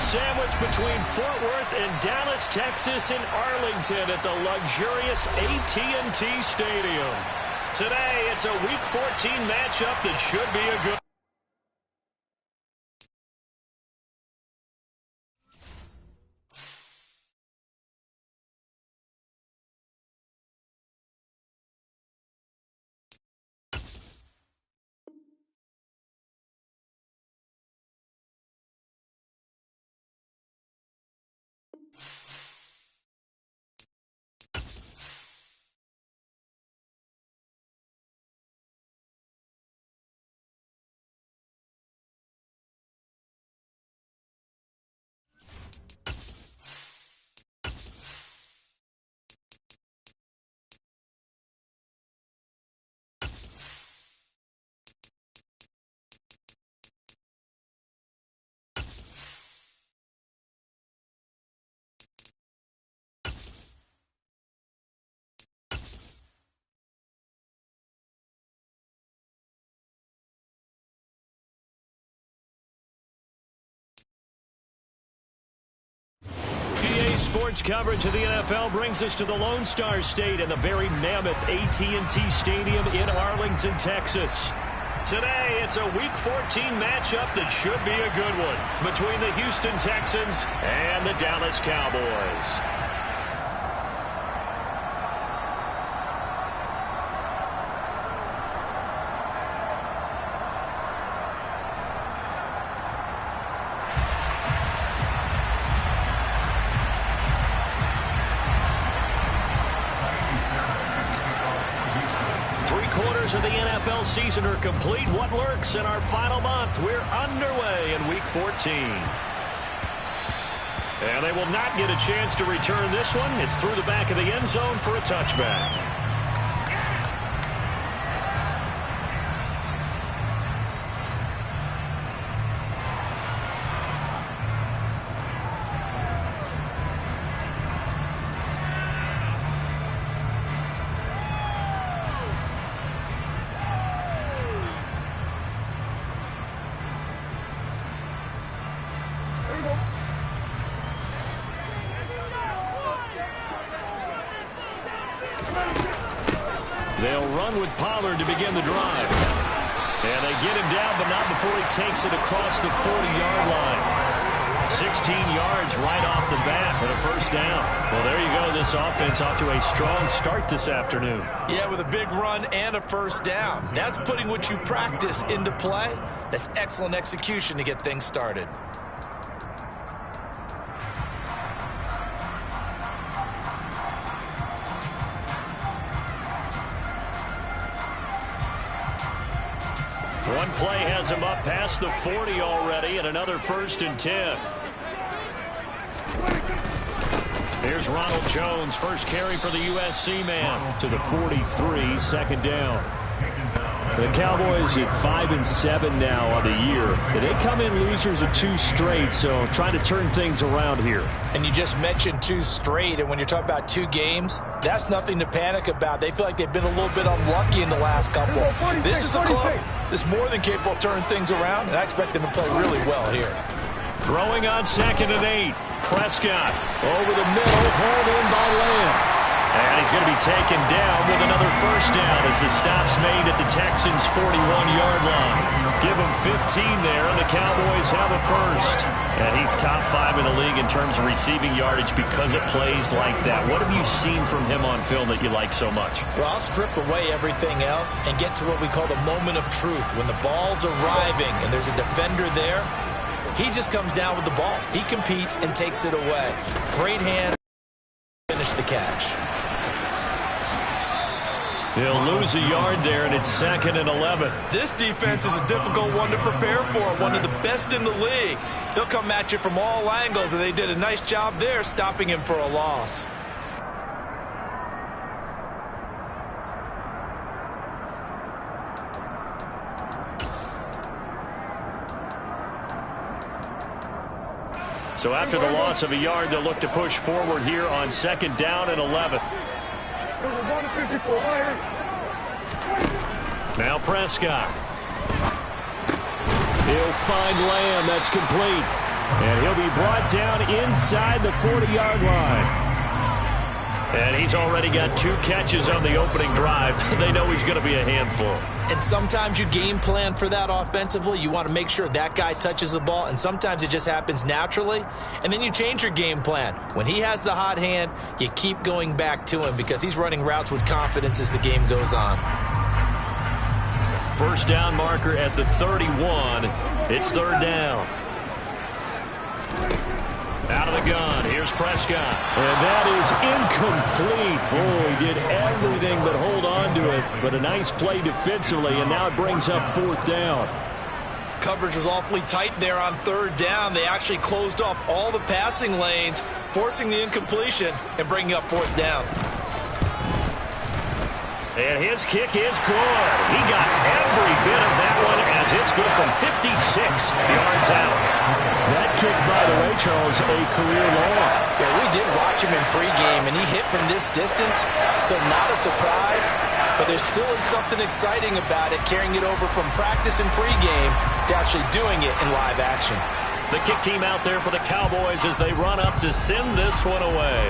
sandwich between Fort Worth and Dallas, Texas, and Arlington at the luxurious AT&T Stadium. Today, it's a Week 14 matchup that should be a good. Sports coverage of the NFL brings us to the Lone Star State and the very mammoth AT&T Stadium in Arlington, Texas. Today, it's a Week 14 matchup that should be a good one between the Houston Texans and the Dallas Cowboys. Of the NFL season are complete. What lurks in our final month? We're underway in Week 14. And they will not get a chance to return this one. It's through the back of the end zone for a touchback. They'll run with Pollard to begin the drive. And they get him down, but not before he takes it across the 40-yard line. 16 yards right off the bat for the first down. Well, there you go. This offense off to a strong start this afternoon. Yeah, with a big run and a first down. That's putting what you practice into play. That's excellent execution to get things started. One play has him up past the 40 already, and another 1st and 10. Here's Ronald Jones, first carry for the USC man to the 43, second down. The Cowboys at 5-7 now on the year. They come in losers of 2 straight, so trying to turn things around here. And you just mentioned 2 straight, and when you're talking about 2 games, that's nothing to panic about. They feel like they've been a little bit unlucky in the last couple. This is a club that's more than capable of turning things around, and I expect them to play really well here. Throwing on 2nd and 8. Prescott over the middle, hauled in by Lamb. And he's going to be taken down with another first down as the stop's made at the Texans' 41-yard line. Give him 15 there, and the Cowboys have a first. And he's top 5 in the league in terms of receiving yardage because of plays like that. What have you seen from him on film that you like so much? Well, I'll strip away everything else and get to what we call the moment of truth. When the ball's arriving and there's a defender there, he just comes down with the ball. He competes and takes it away. Great hand. Finish the catch. He'll lose a yard there, and it's 2nd and 11. This defense is a difficult one to prepare for, one of the best in the league. They'll come at you from all angles, and they did a nice job there stopping him for a loss. So after the loss of a yard, they'll look to push forward here on 2nd down and 11. Now Prescott. He'll find Lamb. That's complete. And he'll be brought down inside the 40-yard line. And he's already got 2 catches on the opening drive. They know he's going to be a handful. And sometimes you game plan for that offensively. You want to make sure that guy touches the ball, and sometimes it just happens naturally. And then you change your game plan. When he has the hot hand, you keep going back to him because he's running routes with confidence as the game goes on. First down marker at the 31. It's 3rd down. Out of the gun, here's Prescott. And that is incomplete. Oh, he did everything but hold on to it. But a nice play defensively, and now it brings up 4th down. Coverage was awfully tight there on 3rd down. They actually closed off all the passing lanes, forcing the incompletion and bringing up 4th down. And his kick is good. He got every bit of that one as it's good from 56 yards out. That kick, by the way, Charles, a career long. Yeah, we did watch him in pregame, and he hit from this distance, so not a surprise. But there still is something exciting about it, carrying it over from practice and pregame to actually doing it in live action. The kick team out there for the Cowboys as they run up to send this one away.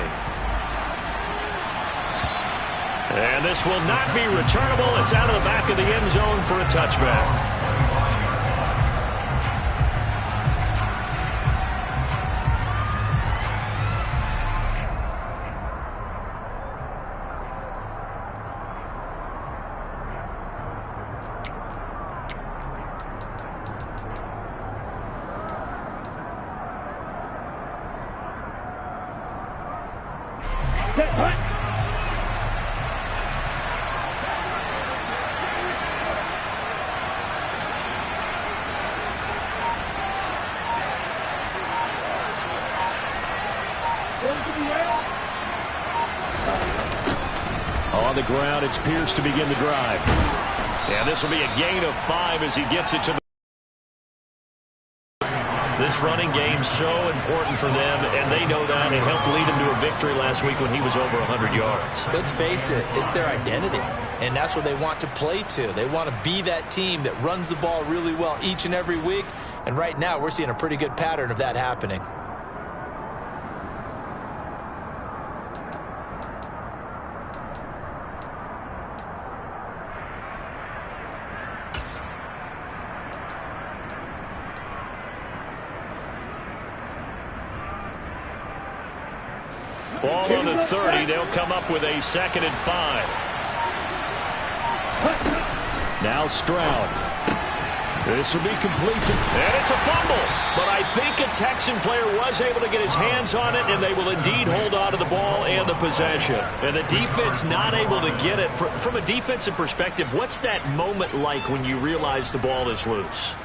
And this will not be returnable. It's out of the back of the end zone for a touchback. On the ground, it's Pierce to begin the drive. And this will be a gain of 5 as he gets it to the... This running game so important for them, and they know that. It helped lead him to a victory last week when he was over 100 yards. Let's face it, it's their identity, and that's what they want to play to. They want to be that team that runs the ball really well each and every week, and right now we're seeing a pretty good pattern of that happening. Ball on the 30. They'll come up with a 2nd and 5. Now Stroud. This will be complete. And it's a fumble. But I think a Texan player was able to get his hands on it, and they will indeed hold on to the ball and the possession. And the defense not able to get it. From a defensive perspective, what's that moment like when you realize the ball is loose?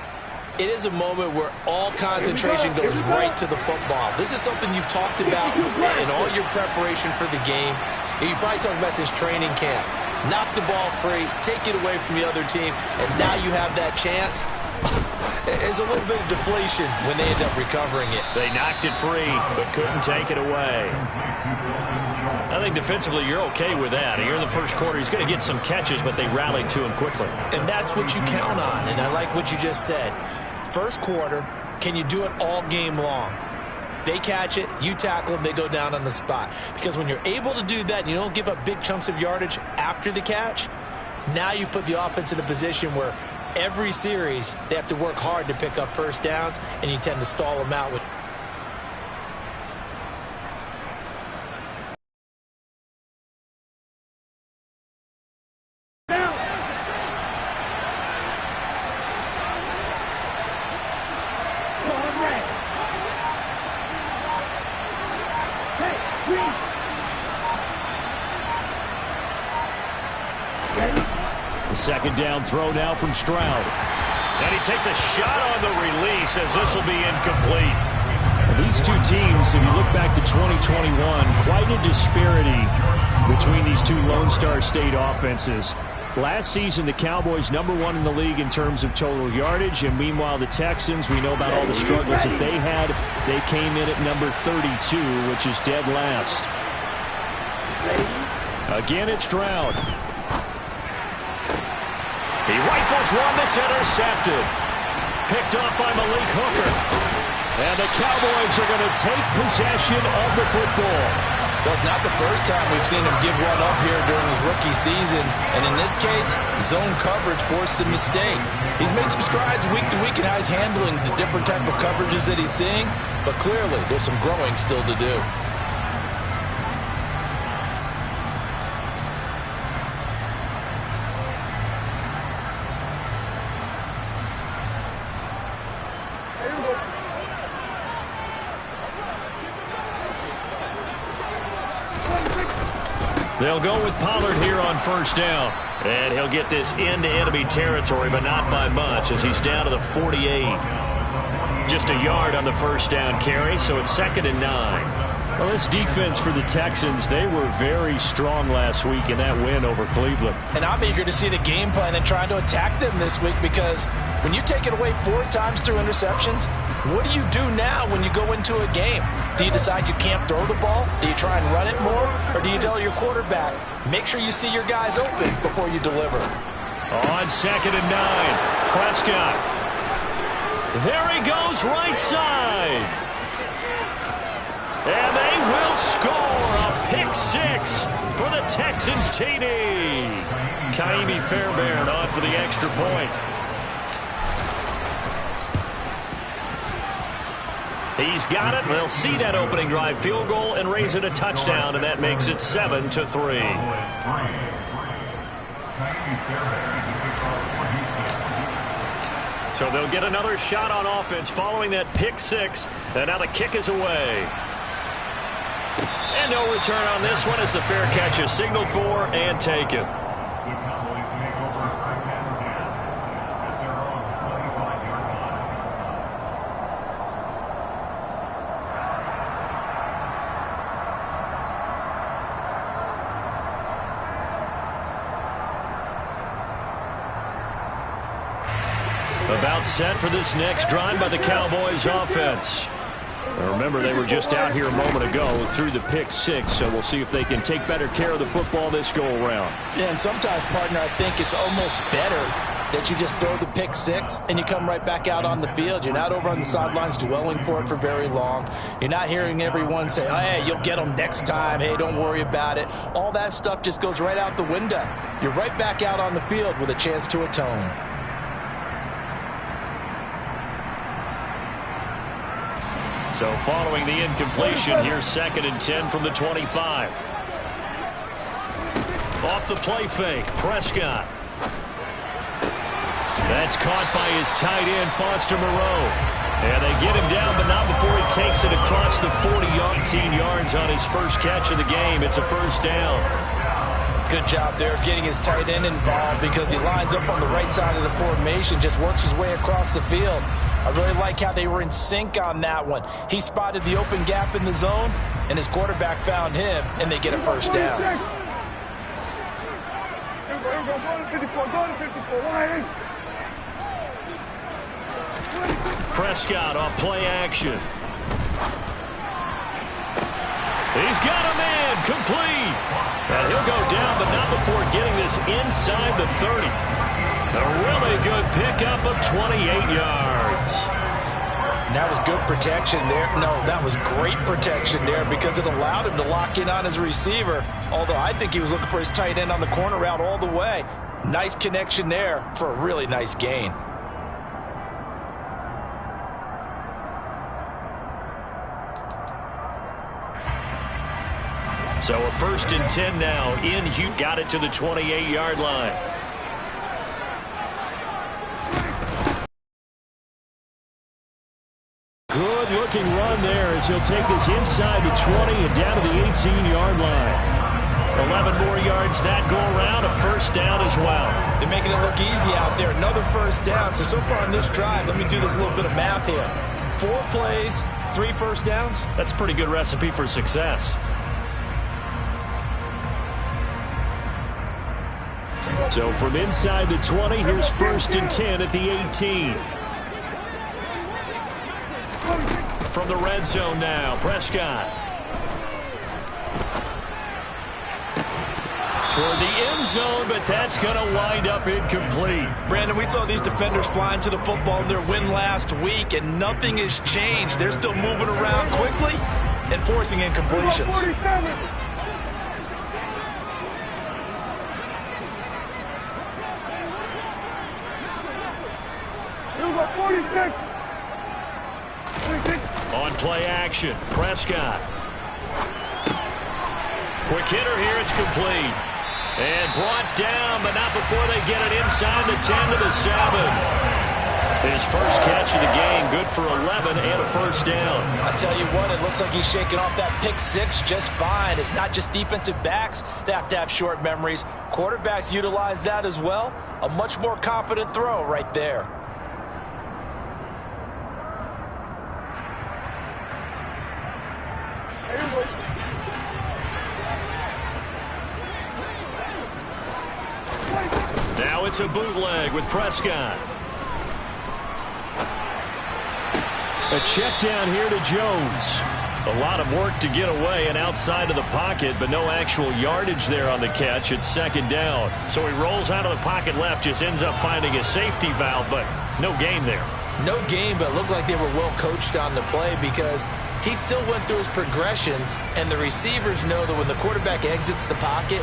It is a moment where all concentration goes right to the football. This is something you've talked about in all your preparation for the game. And you probably talked about since training camp. Knock the ball free, take it away from the other team, and now you have that chance. There's a little bit of deflation when they end up recovering it. They knocked it free, but couldn't take it away. I think defensively you're okay with that. Here in the first quarter, he's going to get some catches, but they rallied to him quickly. And that's what you count on, and I like what you just said. First quarter, can you do it all game long? They catch it, you tackle them, they go down on the spot. Because when you're able to do that and you don't give up big chunks of yardage after the catch, now you put the offense in a position where every series they have to work hard to pick up first downs, and you tend to stall them out with second down throw now from Stroud. And he takes a shot on the release as this will be incomplete. These two teams, if you look back to 2021, quite a disparity between these two Lone Star State offenses. Last season, the Cowboys #1 in the league in terms of total yardage, and meanwhile the Texans, we know about all the struggles that they had. They came in at number 32, which is dead last. Again, it's Stroud. He rifles one that's intercepted. Picked off by Malik Hooker. And the Cowboys are going to take possession of the football. Well, it's not the first time we've seen him give one up here during his rookie season. And in this case, zone coverage forced a mistake. He's made some strides week to week in how he's handling the different type of coverages that he's seeing. But clearly, there's some growing still to do. They'll go with Pollard here on first down. And he'll get this into enemy territory, but not by much as he's down to the 48. Just a yard on the first down carry, so it's 2nd and 9. Well, this defense for the Texans, they were very strong last week in that win over Cleveland. And I'm eager to see the game plan and trying to attack them this week because when you take it away 4 times through interceptions, what do you do now when you go into a game? Do you decide you can't throw the ball? Do you try and run it more? Or do you tell your quarterback, make sure you see your guys open before you deliver? On 2nd and 9, Prescott. There he goes, right side. And they will score a pick 6 for the Texans TD. Kaimi Fairbairn on for the extra point. He's got it. They'll see that opening drive field goal and raise it a touchdown, and that makes it 7-3. So they'll get another shot on offense following that pick 6, and now the kick is away. And no return on this one as the fair catch is signaled for and taken. About set for this next drive by the Cowboys offense. Now remember, they were just out here a moment ago through the pick 6, so we'll see if they can take better care of the football this go-around. Yeah, and sometimes, partner, I think it's almost better that you just throw the pick 6 and you come right back out on the field. You're not over on the sidelines dwelling for it for very long. You're not hearing everyone say, oh, hey, you'll get them next time. Hey, don't worry about it. All that stuff just goes right out the window. You're right back out on the field with a chance to atone. So following the incompletion, here's 2nd and 10 from the 25. Off the play fake, Prescott. That's caught by his tight end, Foster Moreau. And they get him down, but not before he takes it across the 40-yard, 18 yards on his first catch of the game. It's a first down. Good job there of getting his tight end involved because he lines up on the right side of the formation, just works his way across the field. I really like how they were in sync on that one. He spotted the open gap in the zone, and his quarterback found him, and they get a first down. Prescott off play action. He's got a man complete. And he'll go down, but not before getting this inside the 30. A really good pickup of 28 yards. And that was good protection there. No, that was great protection there because it allowed him to lock in on his receiver. Although I think he was looking for his tight end on the corner route all the way. Nice connection there for a really nice gain. So a 1st and 10 now. You've got it to the 28-yard line. Good-looking run there as he'll take this inside the 20 and down to the 18-yard line. 11 more yards that go around, a first down as well. They're making it look easy out there. Another first down. So far on this drive, let me do this little bit of math here. 4 plays, 3 first downs. That's a pretty good recipe for success. So from inside the 20, here's 1st and 10 at the 18. From the red zone now, Prescott. toward the end zone, but that's going to wind up incomplete. Brandon, we saw these defenders flying to the football in their win last week, and nothing has changed. They're still moving around quickly and forcing incompletions. 46. On play action, Prescott. Quick hitter here, it's complete. And brought down, but not before they get it inside the 10 to the 7. His first catch of the game, good for 11 and a first down. I tell you what, it looks like he's shaking off that pick six just fine. It's not just defensive backs that have to have short memories. Quarterbacks utilize that as well. A much more confident throw right there. Now it's a bootleg with Prescott. A check down here to Jones. A lot of work to get away and outside of the pocket, but no actual yardage there on the catch. It's second down. So he rolls out of the pocket left, just ends up finding a safety valve, but no gain there. No gain, but looked like they were well coached on the play because he still went through his progressions, and the receivers know that when the quarterback exits the pocket,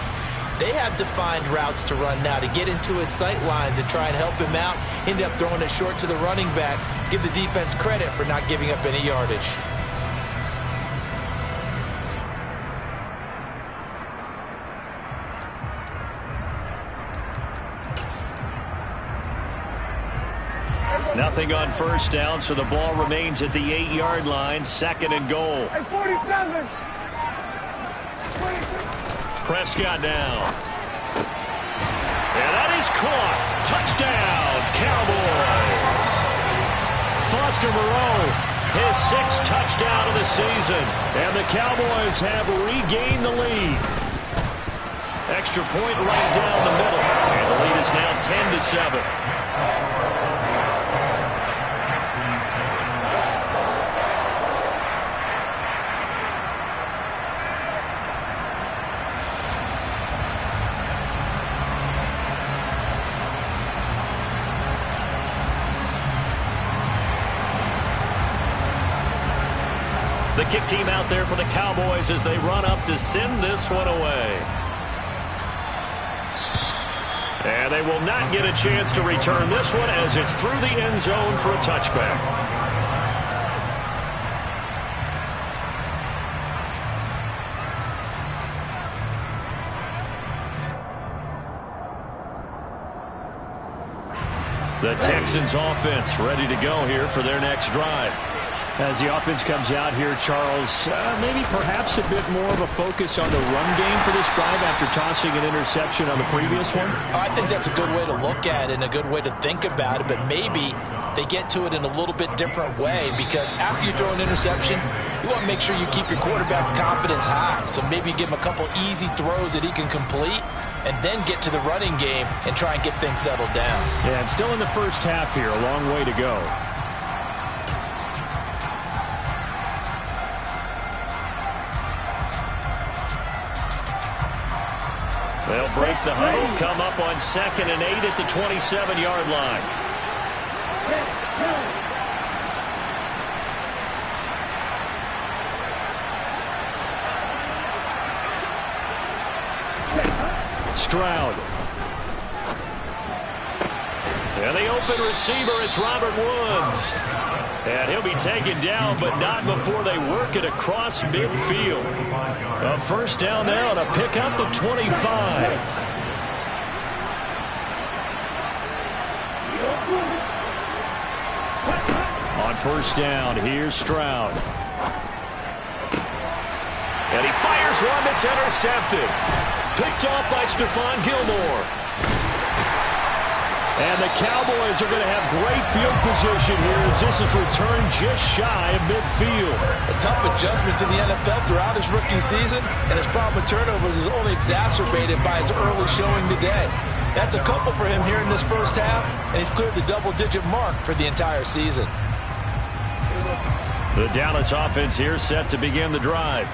they have defined routes to run now to get into his sight lines and try and help him out. End up throwing it short to the running back. Give the defense credit for not giving up any yardage. Nothing on first down, so the ball remains at the 8-yard line, second and goal. 47. Prescott now. And that is caught. Touchdown, Cowboys. Foster Moreau, his 6th touchdown of the season. And the Cowboys have regained the lead. Extra point right down the middle. And the lead is now 10-7. The kick team out there for the Cowboys as they run up to send this one away. And they will not get a chance to return this one as it's through the end zone for a touchback. The Texans offense ready to go here for their next drive. As the offense comes out here, Charles, maybe perhaps a bit more of a focus on the run game for this drive after tossing an interception on the previous one? I think that's a good way to look at it and a good way to think about it, but maybe they get to it in a little bit different way because after you throw an interception, you want to make sure you keep your quarterback's confidence high. So maybe give him a couple easy throws that he can complete and then get to the running game and try and get things settled down. Yeah, and still in the first half here, a long way to go. They'll break the huddle, come up on 2nd and 8 at the 27-yard line. Stroud. And the open receiver, it's Robert Woods. And he'll be taken down, but not before they work it across midfield. A first down there on a pickup of 25. On first down, here's Stroud. And he fires one that's intercepted. Picked off by Stephon Gilmore. And the Cowboys are going to have great field position here as this is returned just shy of midfield. A tough adjustment to the NFL throughout his rookie season, and his problem with turnovers is only exacerbated by his early showing today. That's a couple for him here in this first half, and he's cleared the double-digit mark for the entire season. The Dallas offense here set to begin the drive.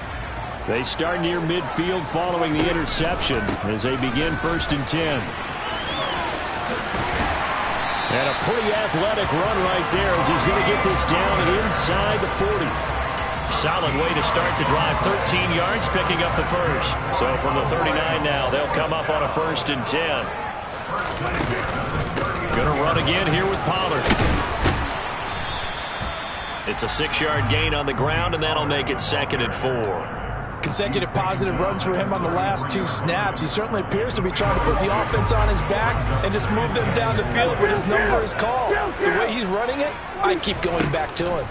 They start near midfield following the interception as they begin 1st and 10. And a pretty athletic run right there as he's going to get this down inside the 40. Solid way to start the drive. 13 yards, picking up the first. So from the 39 now, they'll come up on a 1st and 10. Going to run again here with Pollard. It's a 6-yard gain on the ground, and that'll make it 2nd and 4. Consecutive positive runs for him on the last 2 snaps. He certainly appears to be trying to put the offense on his back and just move them down the field when his number is called. The way he's running it, I keep going back to him.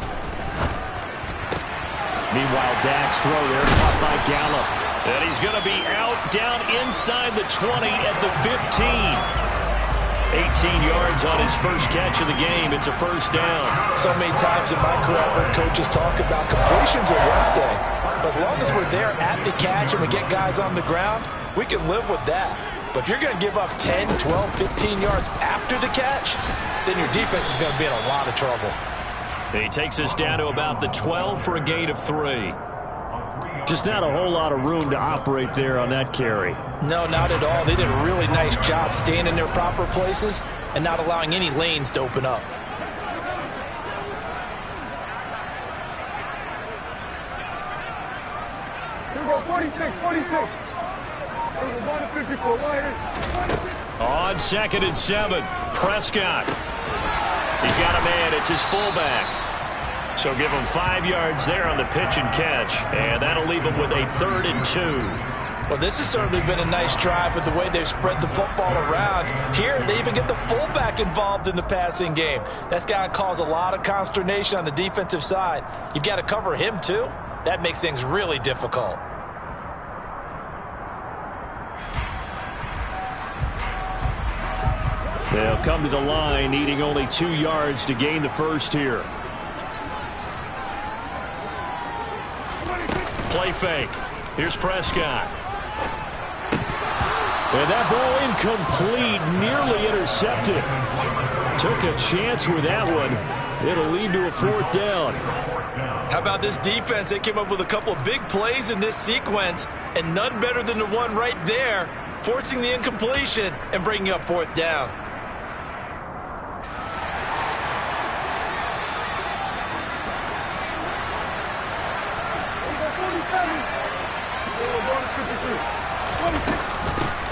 Meanwhile, Dak's throw there caught by Gallup. And he's going to be out down inside the 20 at the 15. 18 yards on his first catch of the game. It's a 1st down. So many times in my career, I've heard coaches talk about completions are one thing. But as long as we're there at the catch and we get guys on the ground, we can live with that. But if you're going to give up 10, 12, 15 yards after the catch, then your defense is going to be in a lot of trouble. He takes us down to about the 12 for a gain of 3. Just not a whole lot of room to operate there on that carry. No, not at all. They did a really nice job staying in their proper places and not allowing any lanes to open up. Here we go, 46. On 2nd and 7, Prescott. He's got a man. It's his fullback. So give him 5 yards there on the pitch and catch. And that'll leave him with a 3rd and 2. Well, this has certainly been a nice drive with the way they've spread the football around. Here, they even get the fullback involved in the passing game. That's got to cause a lot of consternation on the defensive side. You've got to cover him, too. That makes things really difficult. They'll come to the line, needing only 2 yards to gain the first here. Play fake. Here's Prescott. And that ball incomplete, nearly intercepted. Took a chance with that one. It'll lead to a 4th down. How about this defense? They came up with a couple of big plays in this sequence, and none better than the one right there, forcing the incompletion and bringing up 4th down.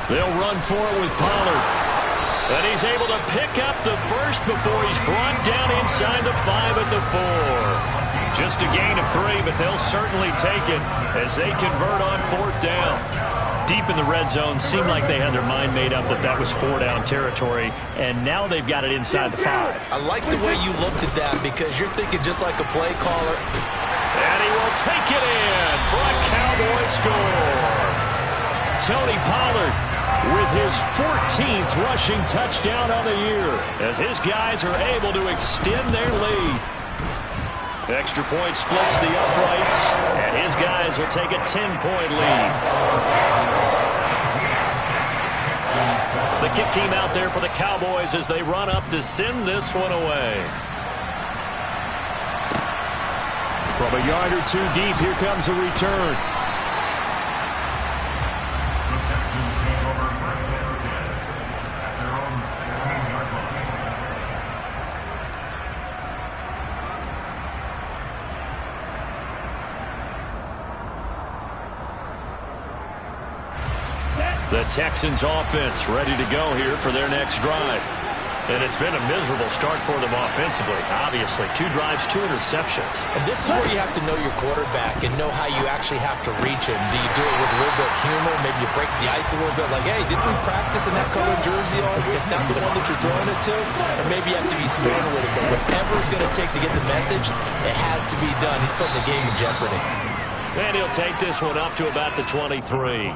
They'll run for it with Pollard. And he's able to pick up the first before he's brought down inside the 5 at the 4. Just a gain of 3, but they'll certainly take it as they convert on 4th down. Deep in the red zone, seemed like they had their mind made up that that was 4-down territory, and now they've got it inside the 5. I like the way you looked at that because you're thinking just like a play caller. And he will take it in for a Cowboy score. Tony Pollard with his 14th rushing touchdown on the year as his guys are able to extend their lead. Extra point splits the uprights, and his guys will take a 10-point lead. The kick team out there for the Cowboys as they run up to send this one away. From a yard or 2 deep, here comes a return. The Texans offense ready to go here for their next drive. And it's been a miserable start for them offensively. Obviously, 2 drives, 2 interceptions. And this is where you have to know your quarterback and know how you actually have to reach him. Do you do it with a little bit of humor? Maybe you break the ice a little bit like, hey, didn't we practice in that colored jersey all week? Not the one that you're throwing it to? Or maybe you have to be stern with it. But whatever it's going to take to get the message, it has to be done. He's putting the game in jeopardy. And he'll take this one up to about the 23.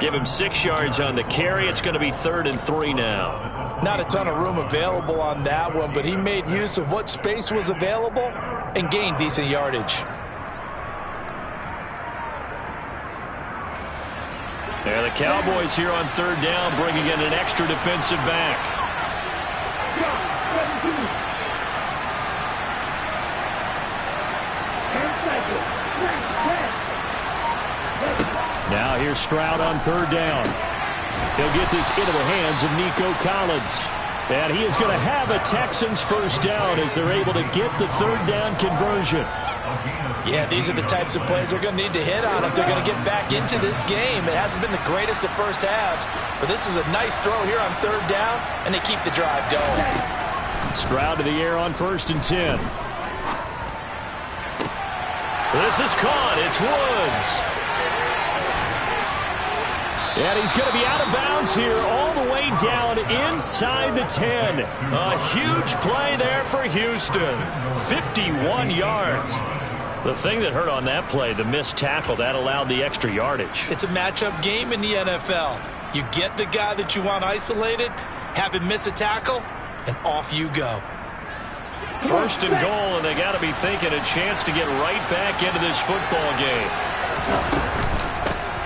Give him 6 yards on the carry. It's going to be 3rd and 3 now. Not a ton of room available on that one, but he made use of what space was available and gained decent yardage. And the Cowboys here on 3rd down, bringing in an extra defensive back. Now here's Stroud on third down. He'll get this into the hands of Nico Collins. And he is going to have a Texans first down as they're able to get the third down conversion. Yeah, these are the types of plays they're going to need to hit on if they're going to get back into this game. It hasn't been the greatest of first halves, but this is a nice throw here on third down, and they keep the drive going. Stroud to the air on 1st and 10. This is caught. It's Woods. And he's going to be out of bounds here all the way down inside the 10. A huge play there for Houston. 51 yards. The thing that hurt on that play, the missed tackle, that allowed the extra yardage. It's a matchup game in the NFL. You get the guy that you want isolated, have him miss a tackle, and off you go. 1st and goal, and they got to be thinking a chance to get right back into this football game.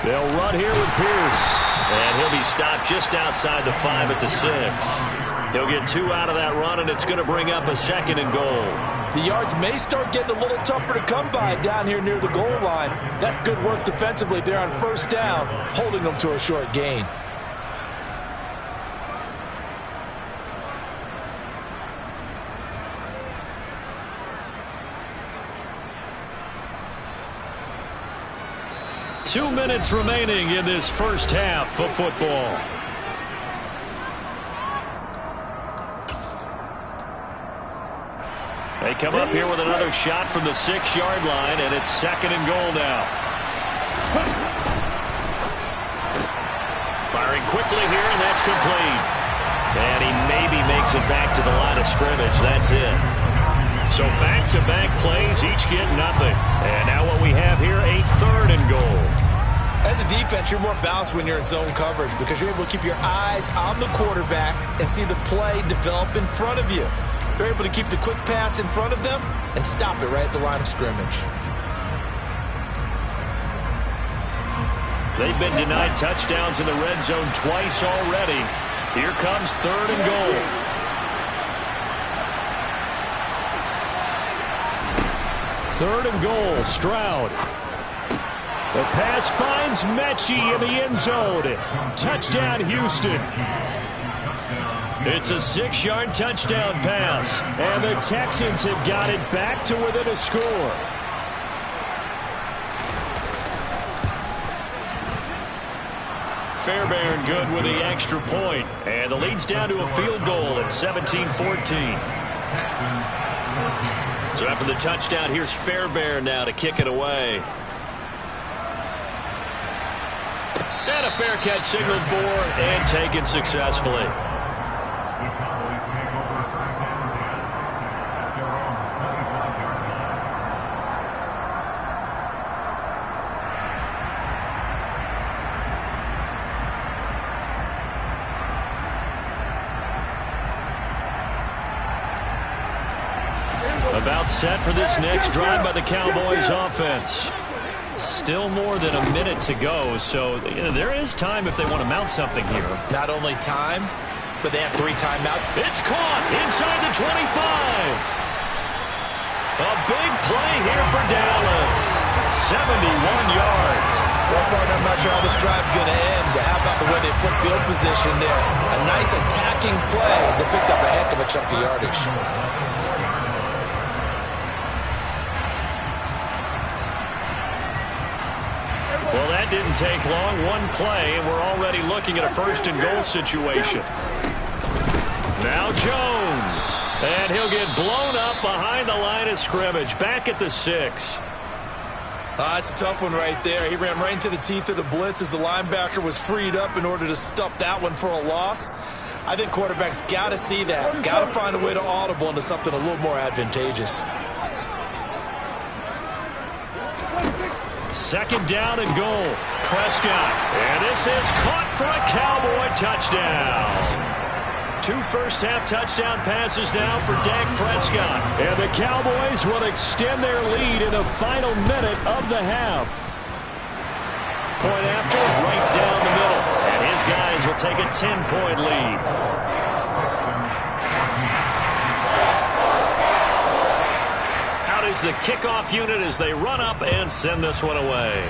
They'll run here with Pierce. And he'll be stopped just outside the 5 at the 6. He'll get 2 out of that run, and it's going to bring up a 2nd and goal. The yards may start getting a little tougher to come by down here near the goal line. That's good work defensively there on 1st down, holding them to a short gain. Two minutes remaining in this first half of football. They come up here with another shot from the 6-yard line, and it's 2nd and goal now. Firing quickly here, and that's complete. And he maybe makes it back to the line of scrimmage. That's it. So back-to-back plays, each get nothing. And now what we have here, a 3rd and goal. As a defense, you're more balanced when you're in zone coverage because you're able to keep your eyes on the quarterback and see the play develop in front of you. You're able to keep the quick pass in front of them and stop it right at the line of scrimmage. They've been denied touchdowns in the red zone twice already. Here comes 3rd and goal. Third and goal, Stroud. The pass finds Mechie in the end zone. Touchdown, Houston. It's a 6-yard touchdown pass. And the Texans have got it back to within a score. Fairbairn good with the extra point. And the lead's down to a field goal at 17-14. So after the touchdown, here's Fairbairn now to kick it away. And a fair catch signaled for and taken successfully. About set for this next drive by the Cowboys offense. Still more than a minute to go, so there is time if they want to mount something here. Not only time, but they have 3 timeouts. It's caught inside the 25. A big play here for Dallas. 71 yards. Well, partner, I'm not sure how this drive's going to end, but how about the way they flip field position there? A nice attacking play that picked up a heck of a chunk of yardage. Well, that didn't take long. One play, and we're already looking at a 1st and goal situation. Now Jones. And he'll get blown up behind the line of scrimmage. Back at the 6. That's a tough one right there. He ran right into the teeth of the blitz as the linebacker was freed up in order to stop that one for a loss. I think quarterbacks got to see that. Got to find a way to audible into something a little more advantageous. 2nd down and goal. Prescott. And this is caught for a Cowboy touchdown. 2 first-half touchdown passes now for Dak Prescott. And the Cowboys will extend their lead in the final minute of the half. Point after, right down the middle. And his guys will take a 10-point lead. Is the kickoff unit as they run up and send this one away.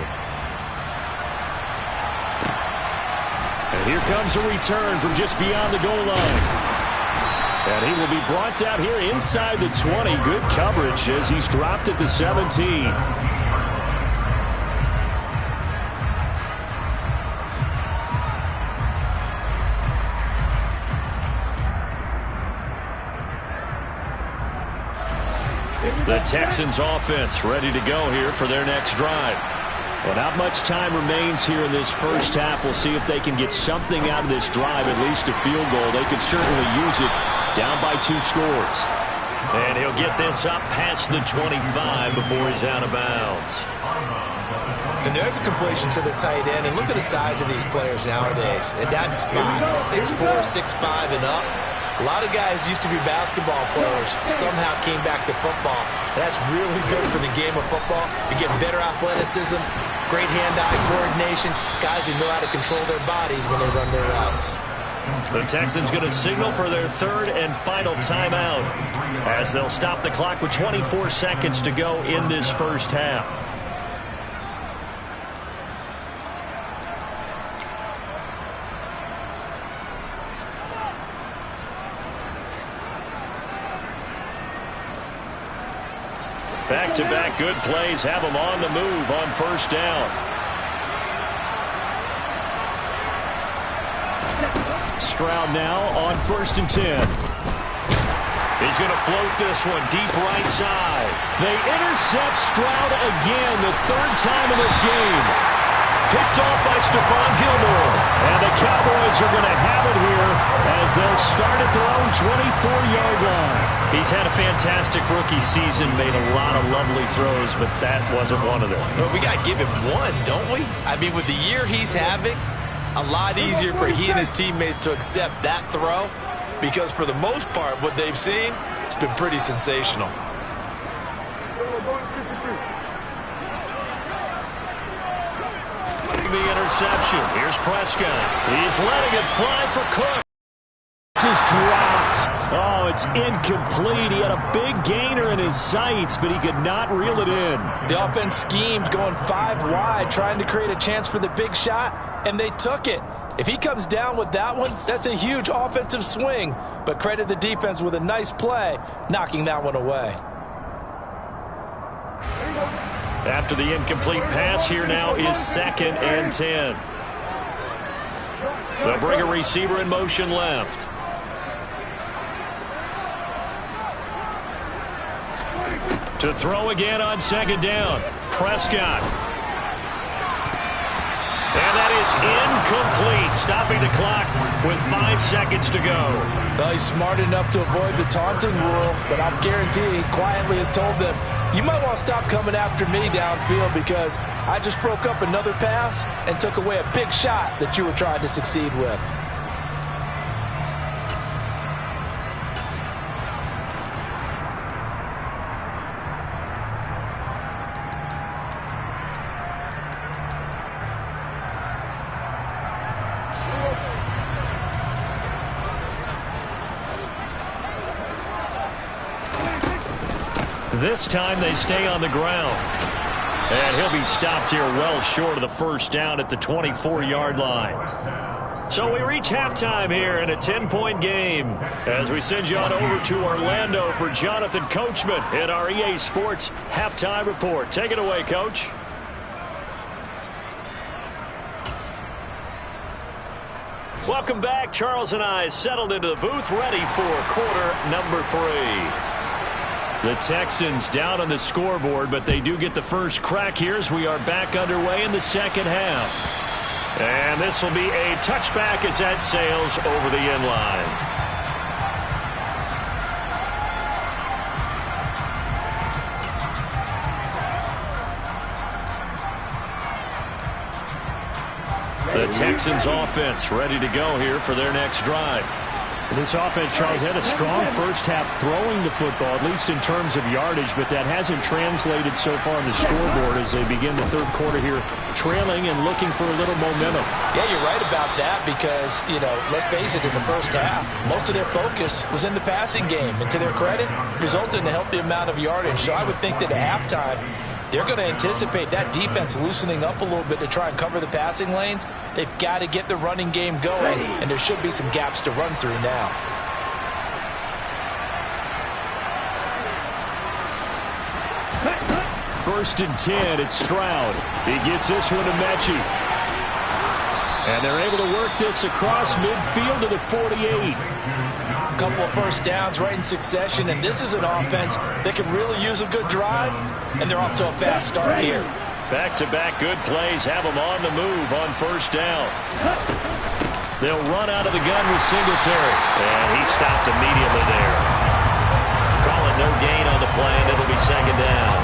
And here comes a return from just beyond the goal line. And he will be brought down here inside the 20. Good coverage as he's dropped at the 17. The Texans offense ready to go here for their next drive. Well, not much time remains here in this first half. We'll see if they can get something out of this drive, at least a field goal. They could certainly use it down by 2 scores. And he'll get this up past the 25 before he's out of bounds. And there's a completion to the tight end. And look at the size of these players nowadays. At that spot, 6'4", 6'5", and up. A lot of guys used to be basketball players, somehow came back to football. And that's really good for the game of football. You get better athleticism, great hand-eye coordination, guys who know how to control their bodies when they run their routes. The Texans going to signal for their 3rd and final timeout as they'll stop the clock with 24 seconds to go in this first half. Back-to-back good plays have them on the move on first down. Stroud now on 1st and 10. He's going to float this one deep right side. They intercept Stroud again, the 3rd time in this game. Picked off by Stephon Gilmore. And the Cowboys are going to have it here as they'll start at their own 24-yard line. He's had a fantastic rookie season, made a lot of lovely throws, but that wasn't one of them. Well, we got to give him one, don't we? I mean, with the year he's having, a lot easier for he and his teammates to accept that throw because for the most part, what they've seen, it's been pretty sensational. The interception. Here's Prescott. He's letting it fly for Cook. This is dropped. Oh, it's incomplete. He had a big gainer in his sights, but he could not reel it in. The offense schemed going 5 wide, trying to create a chance for the big shot, and they took it. If he comes down with that one, that's a huge offensive swing. But credit the defense with a nice play, knocking that one away. After the incomplete pass, here now is 2nd and 10. They'll bring a receiver in motion left. To throw again on 2nd down. Prescott. And that is incomplete, stopping the clock with 5 seconds to go. Well, he's smart enough to avoid the taunting rule, but I'll guarantee he quietly has told them, you might want to stop coming after me downfield because I just broke up another pass and took away a big shot that you were trying to succeed with. This time they stay on the ground. And he'll be stopped here well short of the first down at the 24-yard line. So we reach halftime here in a 10-point game as we send you on over to Orlando for Jonathan Coachman in our EA Sports Halftime Report. Take it away, Coach. Welcome back. Charles and I settled into the booth ready for quarter number 3. The Texans down on the scoreboard, but they do get the first crack here as we are back underway in the second half. And this will be a touchback as that sails over the end line. The Texans offense ready to go here for their next drive. This offense, Charles, had a strong first half throwing the football, at least in terms of yardage, but that hasn't translated so far on the scoreboard as they begin the third quarter here, trailing and looking for a little momentum. Yeah, you're right about that because, let's face it, in the first half, most of their focus was in the passing game. And to their credit, resulted in a healthy amount of yardage. So I would think that at halftime, They're going to anticipate that defense loosening up a little bit to try and cover the passing lanes. They've got to get the running game going, and there should be some gaps to run through now. First and 10, it's Stroud. He gets this one to Mechie. And they're able to work this across midfield to the 48. A couple of first downs right in succession, and this is an offense that can really use a good drive, and they're off to a fast start here. Back-to-back good plays have them on the move on first down. They'll run out of the gun with Singletary, and he stopped immediately there. Call it no gain on the play, and it'll be second down.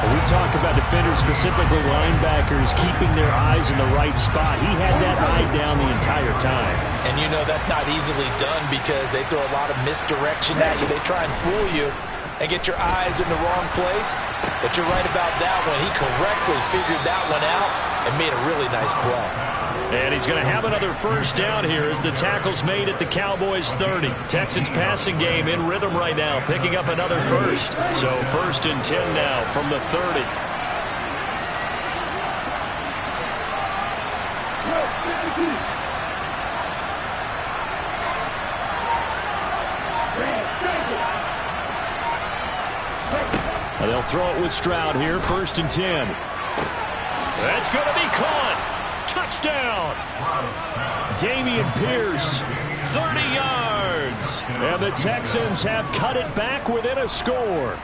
We talk about defenders, specifically linebackers, keeping their eyes in the right spot. He had that eye down the entire time. And you know that's not easily done because they throw a lot of misdirection at you. They try and fool you and get your eyes in the wrong place. But you're right about that one. He correctly figured that one out and made a really nice play. And he's going to have another first down here as the tackle's made at the Cowboys 30. Texans passing game in rhythm right now, picking up another first. So first and 10 now from the 30. They'll throw it with Stroud here, first and 10. That's going to be caught. Touchdown! Dameon Pierce. 30 yards. And the Texans have cut it back within a score.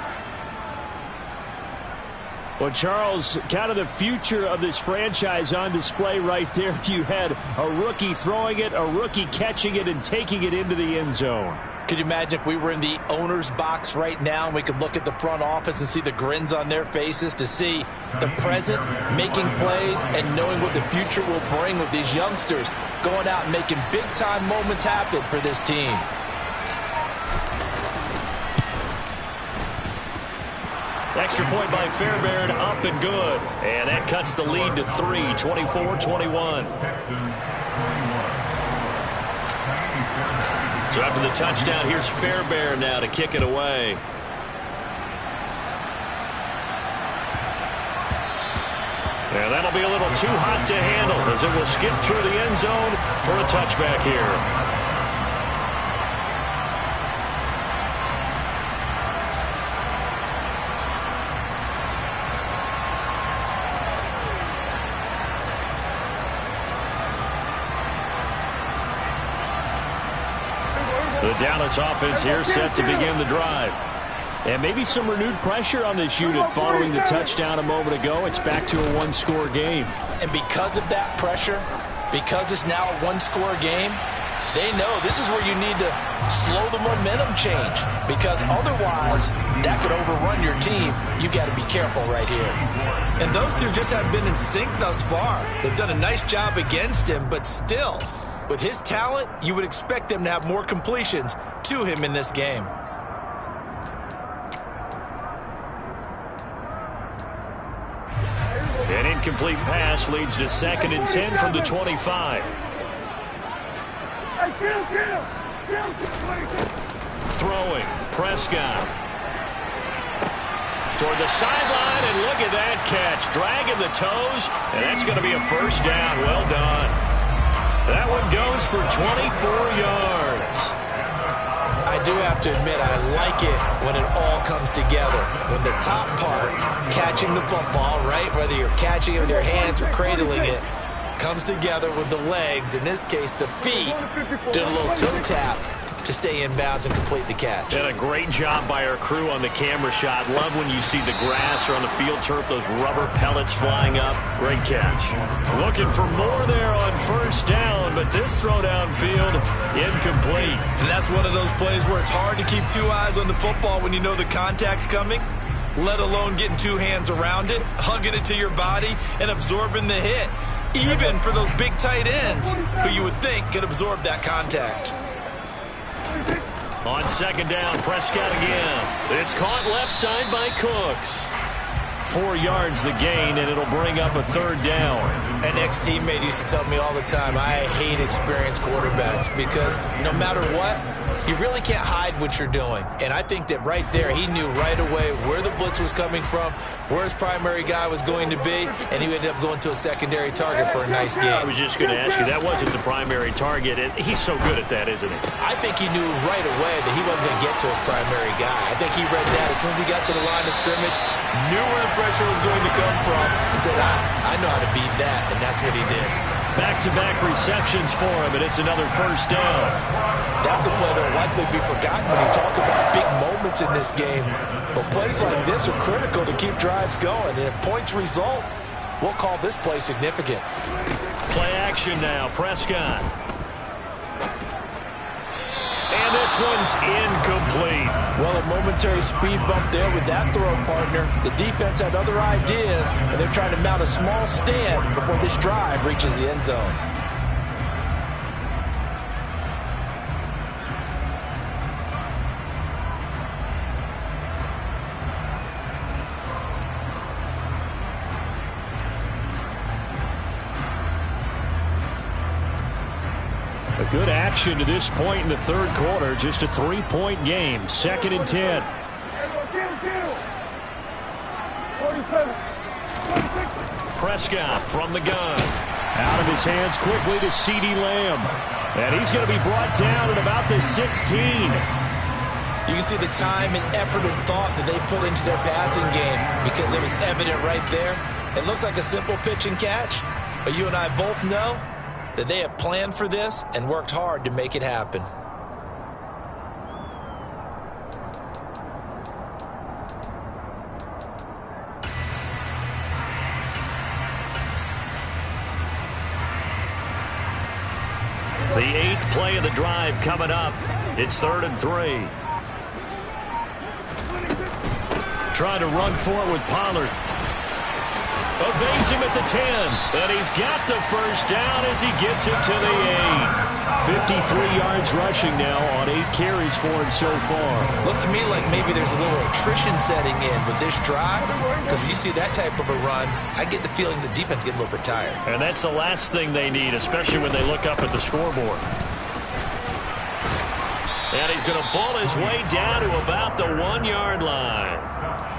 Well, Charles, kind of the future of this franchise on display right there. You had a rookie throwing it, a rookie catching it, and taking it into the end zone. Could you imagine if we were in the owner's box right now and we could look at the front office and see the grins on their faces to see the present making plays and knowing what the future will bring with these youngsters going out and making big-time moments happen for this team. Extra point by Fairbairn, up and good. And that cuts the lead to 3, 24-21. So after the touchdown, here's Fairbairn now to kick it away. And that'll be a little too hot to handle as it will skip through the end zone for a touchback here. The Dallas offense here set to begin the drive. And maybe some renewed pressure on this unit following the touchdown a moment ago. It's back to a one-score game. And because of that pressure, because it's now a one-score game, they know this is where you need to slow the momentum change. Because otherwise, that could overrun your team. You've got to be careful right here. And those two just haven't been in sync thus far. They've done a nice job against him, but still, with his talent, you would expect them to have more completions to him in this game. An incomplete pass leads to 2nd and 10 from the 25. Throwing, Prescott. Toward the sideline, and look at that catch. Dragging the toes, and that's going to be a first down. Well done. That one goes for 24 yards. I do have to admit, I like it when it all comes together. When the top part, catching the football, right, whether you're catching it with your hands or cradling it, comes together with the legs. In this case, the feet did a little toe tap to stay in bounds and complete the catch. And a great job by our crew on the camera shot. Love when you see the grass or on the field turf, those rubber pellets flying up. Great catch. Looking for more there on first down, but this throw downfield, incomplete. And that's one of those plays where it's hard to keep two eyes on the football when you know the contact's coming, let alone getting two hands around it, hugging it to your body, and absorbing the hit. Even for those big tight ends who you would think could absorb that contact. On second down, Prescott again. It's caught left side by Cooks. 4 yards the gain, and it'll bring up a 3rd down. An ex-teammate used to tell me all the time, I hate experienced quarterbacks because no matter what, you really can't hide what you're doing. And I think that right there, he knew right away where the blitz was coming from, where his primary guy was going to be, and he ended up going to a secondary target for a nice game. I was just going to ask you, that wasn't the primary target, and he's so good at that, isn't he? I think he knew right away that he wasn't going to get to his primary guy. I think he read that as soon as he got to the line of scrimmage, knew where the pressure was going to come from, and said, I know how to beat that, and that's what he did. Back-to-back receptions for him, and it's another 1st down. That's a play that will likely be forgotten when you talk about big moments in this game. But plays like this are critical to keep drives going, and if points result, we'll call this play significant. Play action now, Prescott. And this one's incomplete. Well, a momentary speed bump there with that throw, partner. The defense had other ideas, and they're trying to mount a small stand before this drive reaches the end zone. A good action to this point in the 3rd quarter. Just a 3-point game. 2nd and 10. Prescott from the gun. Out of his hands quickly to CeeDee Lamb. And he's going to be brought down at about the 16. You can see the time and effort and thought that they put into their passing game because it was evident right there. It looks like a simple pitch and catch, but you and I both know that they have planned for this and worked hard to make it happen. The 8th play of the drive coming up. It's 3rd and 3. Trying to run for it with Pollard. Evades him at the 10, and he's got the 1st down as he gets it to the 8. 53 yards rushing now on 8 carries for him so far. Looks to me like maybe there's a little attrition setting in with this drive, because when you see that type of a run, I get the feeling the defense getting a little bit tired. And that's the last thing they need, especially when they look up at the scoreboard. And he's going to ball his way down to about the 1-yard line.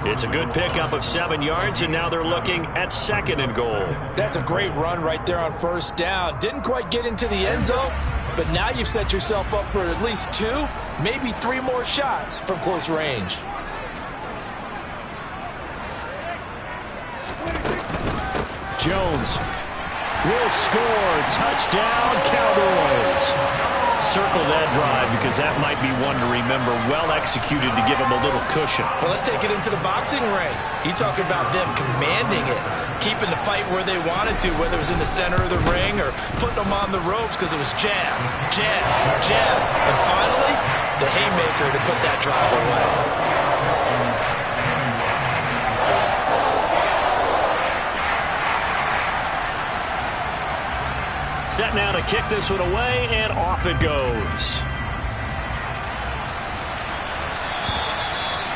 It's a good pickup of 7 yards, and now they're looking at 2nd and goal. That's a great run right there on 1st down. Didn't quite get into the end zone, but now you've set yourself up for at least 2, maybe 3 more shots from close range. Jones will score. Touchdown, Cowboys. Circle that drive because that might be one to remember. Well executed to give them a little cushion. Well, let's take it into the boxing ring. You talk about them commanding it, keeping the fight where they wanted to, whether it was in the center of the ring or putting them on the ropes because it was jab, jab, jab. And finally, the haymaker to put that drive away. Set now to kick this one away, and off it goes.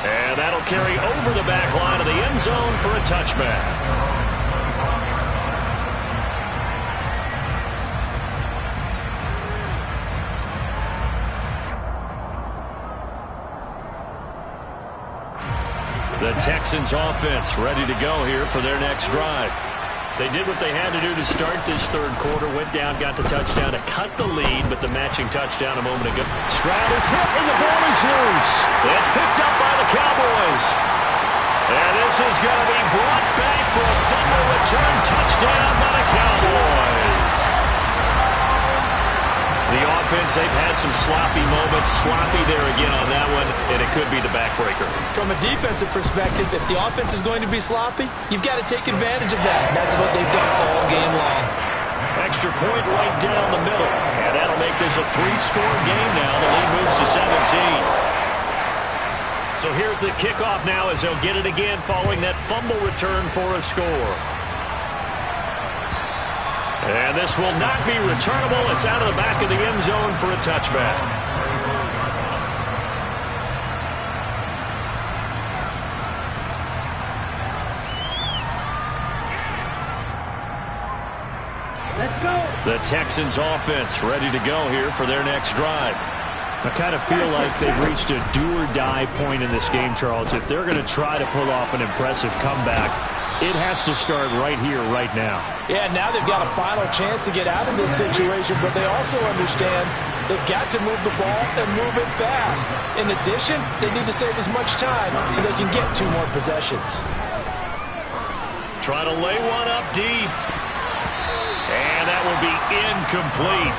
And that'll carry over the back line of the end zone for a touchback. The Texans offense ready to go here for their next drive. They did what they had to do to start this 3rd quarter. Went down, got the touchdown to cut the lead, but the matching touchdown a moment ago. Stroud is hit, and the ball is loose. It's picked up by the Cowboys. And this is going to be brought back for a fumble return touchdown by the Cowboys. The offense, they've had some sloppy moments. Sloppy there again on that one, and it could be the backbreaker. From a defensive perspective, if the offense is going to be sloppy, you've got to take advantage of that. And that's what they've done all game long. Extra point right down the middle. And that'll make this a 3-score game now. The lead moves to 17. So here's the kickoff now as they'll get it again following that fumble return for a score. And this will not be returnable. It's out of the back of the end zone for a touchback. The Texans offense ready to go here for their next drive. I kind of feel like they've reached a do-or-die point in this game, Charles. If they're going to try to pull off an impressive comeback, it has to start right here, right now. Yeah, now they've got a final chance to get out of this situation, but they also understand they've got to move the ball and move it fast. In addition, they need to save as much time so they can get 2 more possessions. Try to lay one up deep. And that will be incomplete.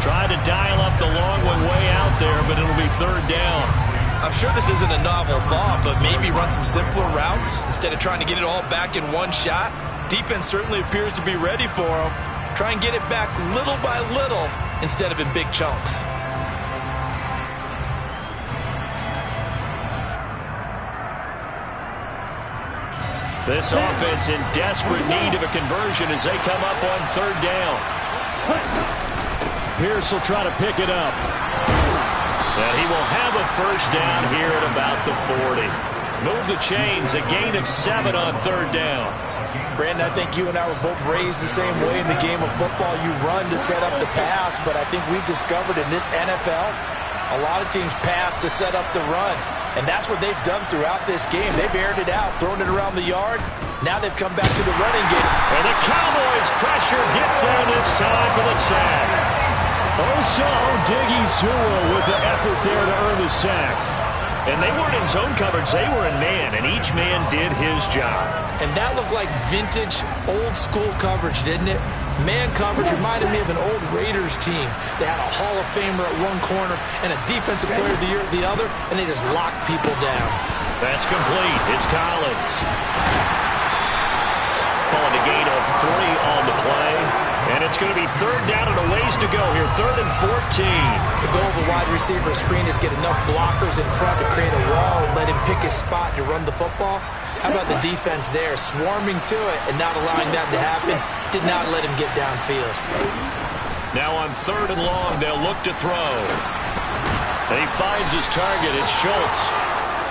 Try to dial up the long one way out there, but it'll be 3rd down. I'm sure this isn't a novel thought, but maybe run some simpler routes instead of trying to get it all back in one shot. Defense certainly appears to be ready for them. Try and get it back little by little instead of in big chunks. This offense in desperate need of a conversion as they come up on 3rd down. Pierce will try to pick it up. And he will have a 1st down here at about the 40. Move the chains, a gain of 7 on 3rd down. Brandon, I think you and I were both raised the same way in the game of football. You run to set up the pass, but I think we've discovered in this NFL, a lot of teams pass to set up the run. And that's what they've done throughout this game. They've aired it out, thrown it around the yard. Now they've come back to the running game. And the Cowboys pressure gets them this time for the sack. Also, Diggy Zula with the effort there to earn the sack. And they weren't in zone coverage, they were in man, and each man did his job. And that looked like vintage, old-school coverage, didn't it? Man coverage reminded me of an old Raiders team. They had a Hall of Famer at one corner and a Defensive Player of the Year at the other, and they just locked people down. That's complete. It's Collins. Calling a gain of 3 on the play. And it's going to be 3rd down and a ways to go here. 3rd and 14. The goal of a wide receiver screen is get enough blockers in front to create a wall and let him pick his spot to run the football. How about the defense there, swarming to it and not allowing that to happen? Did not let him get downfield. Now on 3rd and long, they'll look to throw. And he finds his target. It's Schultz.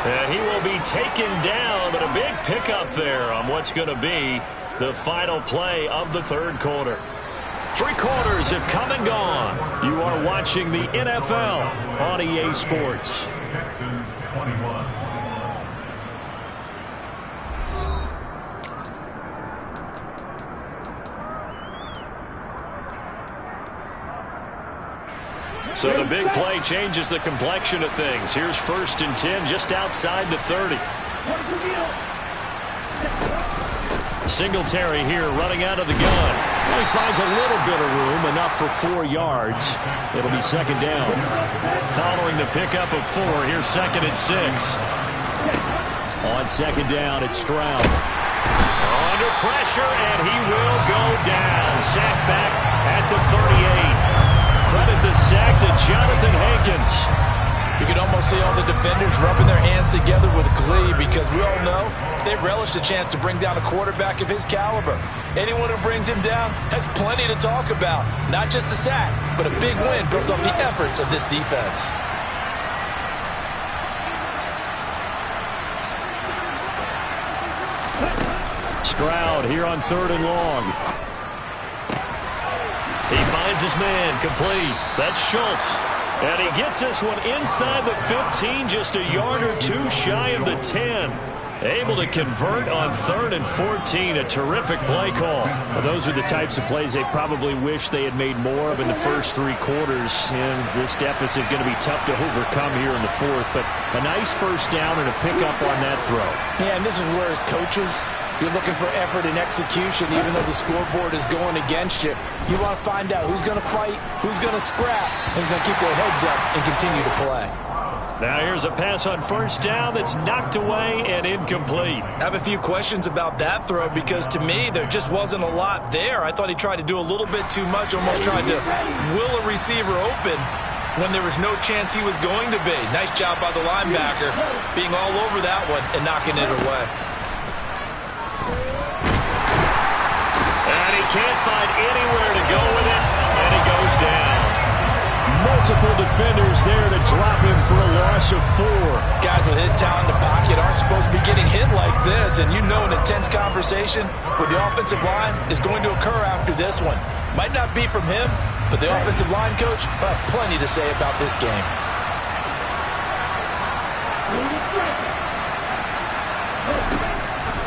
And he will be taken down, but a big pickup there on what's going to be the final play of the 3rd quarter. 3 quarters have come and gone. You are watching the NFL on EA Sports. Texans 21. So the big play changes the complexion of things. Here's 1st and 10 just outside the 30. Singletary here running out of the gun. Well, he finds a little bit of room, enough for 4 yards. It'll be 2nd down. Following the pickup of 4, here's 2nd and 6. On 2nd down, it's Stroud. Under pressure, and he will go down. Sack back at the 38. Credit the sack to Jonathan Hankins. You can almost see all the defenders rubbing their hands together with glee because we all know they relish the chance to bring down a quarterback of his caliber. Anyone who brings him down has plenty to talk about. Not just a sack, but a big win built on the efforts of this defense. Stroud here on 3rd and long. He finds his man, complete. That's Schultz. And he gets this one inside the 15, just a yard or 2 shy of the 10. Able to convert on 3rd and 14. A terrific play call. Well, those are the types of plays they probably wish they had made more of in the first 3 quarters. And this deficit going to be tough to overcome here in the 4th. But a nice 1st down and a pickup on that throw. Yeah, and this is where as coaches, you're looking for effort and execution, even though the scoreboard is going against you. You want to find out who's going to fight, who's going to scrap, who's going to keep their heads up and continue to play. Now here's a pass on 1st down that's knocked away and incomplete. I have a few questions about that throw because to me there just wasn't a lot there. I thought he tried to do a little bit too much, almost tried to will a receiver open when there was no chance he was going to be. Nice job by the linebacker being all over that one and knocking it away. And he can't find anywhere to go with it, and he goes down. multiple defenders there to drop him for a loss of 4. Guys with his talent in the pocket aren't supposed to be getting hit like this, and you know an intense conversation with the offensive line is going to occur after this one. Might not be from him, but the offensive line coach will have plenty to say about this game.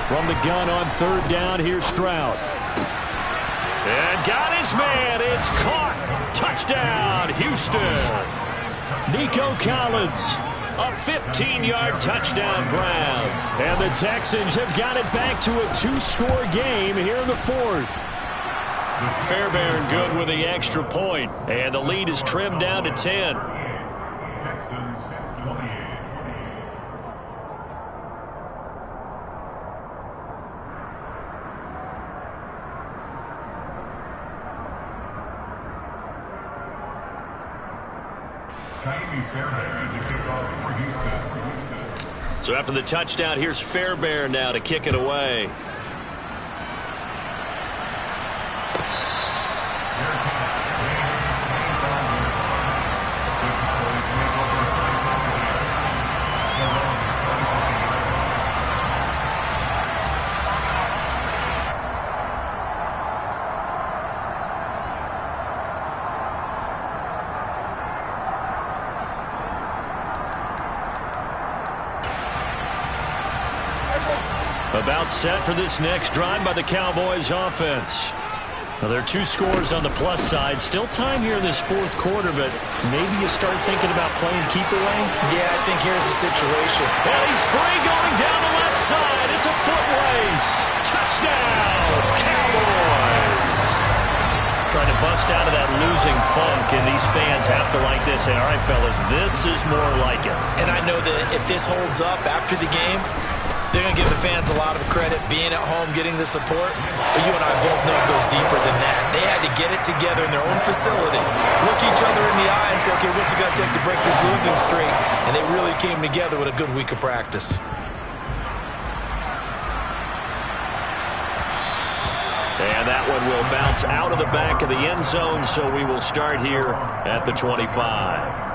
From the gun on 3rd down, here's Stroud. And got his man. It's caught. Touchdown, Houston. Nico Collins. A 15-yard touchdown ground. And the Texans have got it back to a 2-score game here in the 4th. Fairbairn good with the extra point. And the lead is trimmed down to 10. Texans 28. So after the touchdown, here's Fairbairn now to kick it away. About set for this next drive by the Cowboys offense. Now, there are 2 scores on the plus side. Still time here in this 4th quarter, but maybe you start thinking about playing keep away. Yeah, I think here's the situation. And he's free going down the left side. It's a foot race. Touchdown, Cowboys. Trying to bust out of that losing funk, and these fans have to like this. Say, all right, fellas, this is more like it. And I know that if this holds up after the game, they're going to give the fans a lot of credit, being at home, getting the support. But you and I both know it goes deeper than that. They had to get it together in their own facility, look each other in the eye and say, okay, what's it going to take to break this losing streak? And they really came together with a good week of practice. And that one will bounce out of the back of the end zone, so we will start here at the 25.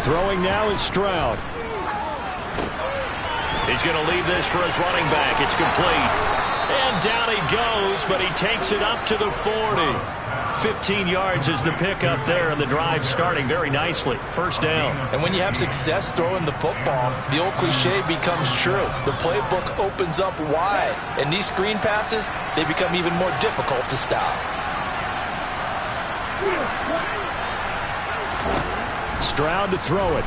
Throwing now is Stroud. He's going to leave this for his running back. It's complete. And down he goes, but he takes it up to the 40. 15 yards is the pickup there, and the drive starting very nicely. First down. And when you have success throwing the football, the old cliche becomes true. The playbook opens up wide, and these screen passes, they become even more difficult to stop. Stroud to throw it.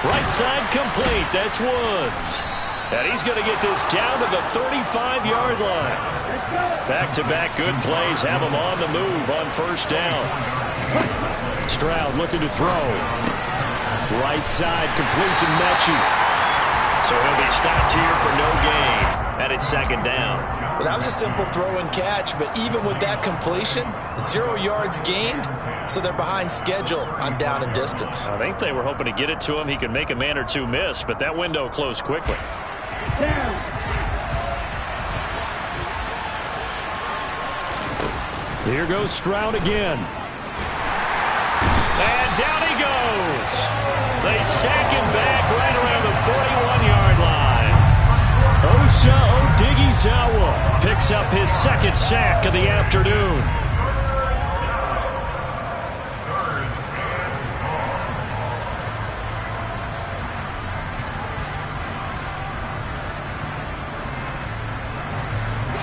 Right side complete. That's Woods. And he's going to get this down to the 35-yard line. Back-to-back good plays have him on the move on first down. Stroud looking to throw. Right side completes and Mechie. So he'll be stopped here for no gain. And it's second down. Well, that was a simple throw and catch, but even with that completion, 0 yards gained, so they're behind schedule on down and distance. I think they were hoping to get it to him. He could make a man or two miss, but that window closed quickly. Here goes Stroud again. And down he goes. They sack him back right around the 41-yard line. Osa Odighizuwa Picks up his second sack of the afternoon.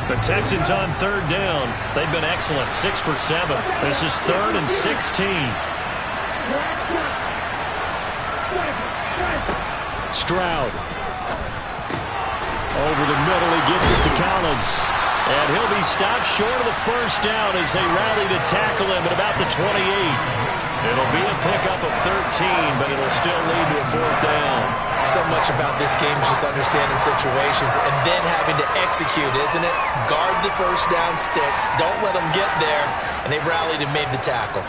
The Texans on third down. They've been excellent, 6 for 7. This is 3rd and 16. Stroud. Over the middle, he gets it to Collins. And he'll be stopped short of the first down as they rally to tackle him at about the 28. It'll be a pickup of 13, but it'll still lead to a 4th down. So much about this game is just understanding situations and then having to execute, isn't it? Guard the first down sticks. Don't let them get there. And they rallied and made the tackle.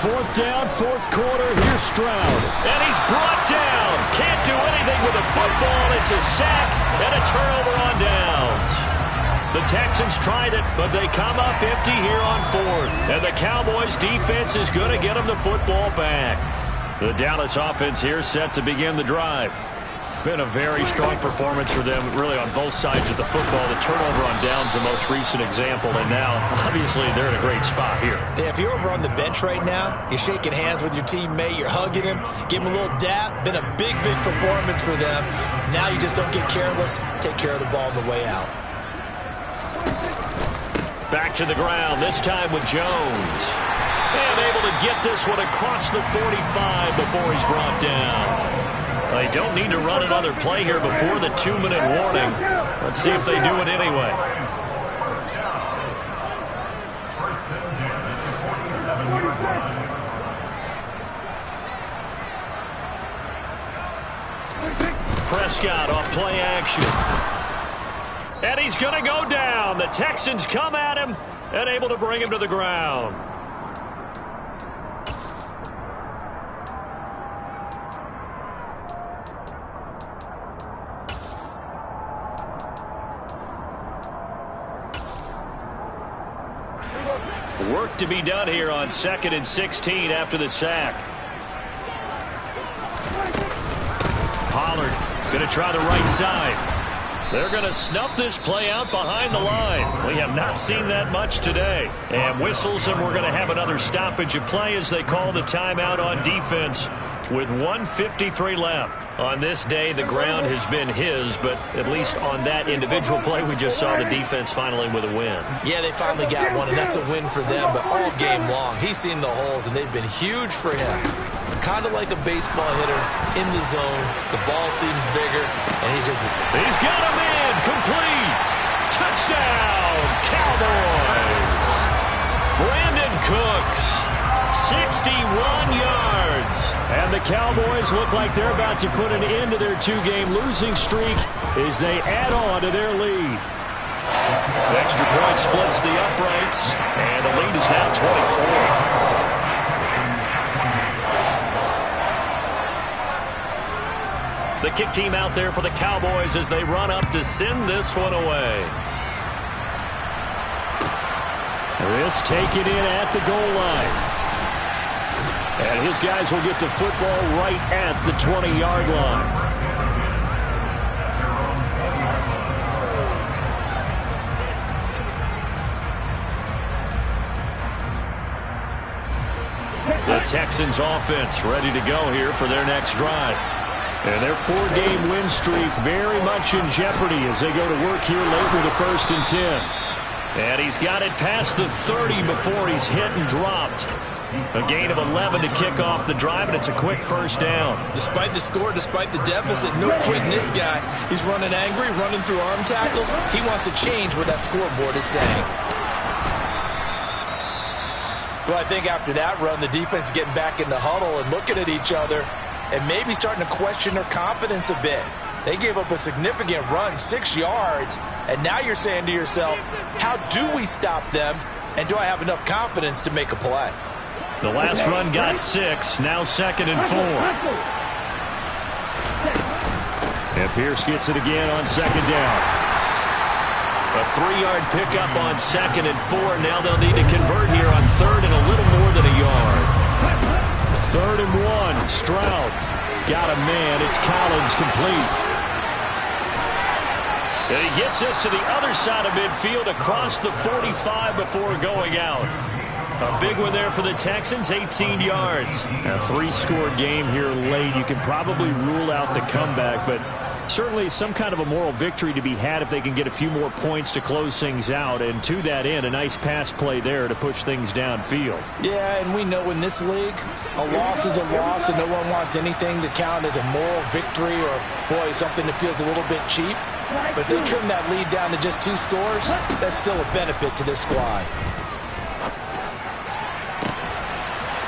4th down, 4th quarter. Here's Stroud. And he's brought down. Can't do anything with the football. It's a sack and a turnover on downs. The Texans tried it, but they come up empty here on 4th. And the Cowboys defense is going to get them the football back. The Dallas offense here set to begin the drive. Been a very strong performance for them, really, on both sides of the football. The turnover on downs, the most recent example, and now, obviously, they're in a great spot here. Yeah, if you're over on the bench right now, you're shaking hands with your teammate, you're hugging him, give him a little dap. Been a big, big performance for them. Now you just don't get careless. Take care of the ball on the way out. Back to the ground, this time with Jones. And able to get this one across the 45 before he's brought down. They don't need to run another play here before the 2-minute warning. Let's see if they do it anyway. Prescott off play action. And he's going to go down. The Texans come at him and able to bring him to the ground. Work to be done here on 2nd and 16 after the sack. Pollard going to try the right side. They're going to snuff this play out behind the line. We have not seen that much today. And whistles, and we're going to have another stoppage of play as they call the timeout on defense with 1:53 left. On this day, the ground has been his, but at least on that individual play, we just saw the defense finally with a win. Yeah, they finally got one, and that's a win for them, but all game long, he's seen the holes, and they've been huge for him. Kind of like a baseball hitter in the zone. The ball seems bigger, and he's got him in, complete. Touchdown, Cowboys. Brandon Cooks, 61 yards. And the Cowboys look like they're about to put an end to their 2-game losing streak as they add on to their lead. The extra point splits the uprights, and the lead is now 24. The kick team out there for the Cowboys as they run up to send this one away. This taken in at the goal line. And his guys will get the football right at the 20-yard line. The Texans offense ready to go here for their next drive. And their 4-game win streak very much in jeopardy as they go to work here late with a 1st and 10. And he's got it past the 30 before he's hit and dropped. A gain of 11 to kick off the drive, and it's a quick 1st down. Despite the score, despite the deficit, no quitting this guy. He's running angry, running through arm tackles. He wants to change what that scoreboard is saying. Well, I think after that run, the defense is getting back in the huddle and looking at each other and maybe starting to question their confidence a bit. They gave up a significant run, 6 yards, and now you're saying to yourself, how do we stop them, and do I have enough confidence to make a play? The last run got 6, now 2nd and 4. And Pierce gets it again on 2nd down. A 3-yard pickup on 2nd and 4. Now they'll need to convert here on 3rd and a little more than a yard. 3rd and 1. Stroud got a man. It's Collins complete. And he gets us to the other side of midfield across the 45 before going out. A big one there for the Texans, 18 yards. A 3-score game here late. You can probably rule out the comeback, but certainly some kind of a moral victory to be had if they can get a few more points to close things out. And to that end, a nice pass play there to push things downfield. Yeah, and we know in this league, a loss is a loss, and no one wants anything to count as a moral victory or, boy, something that feels a little bit cheap. But if they trim that lead down to just 2 scores, that's still a benefit to this squad.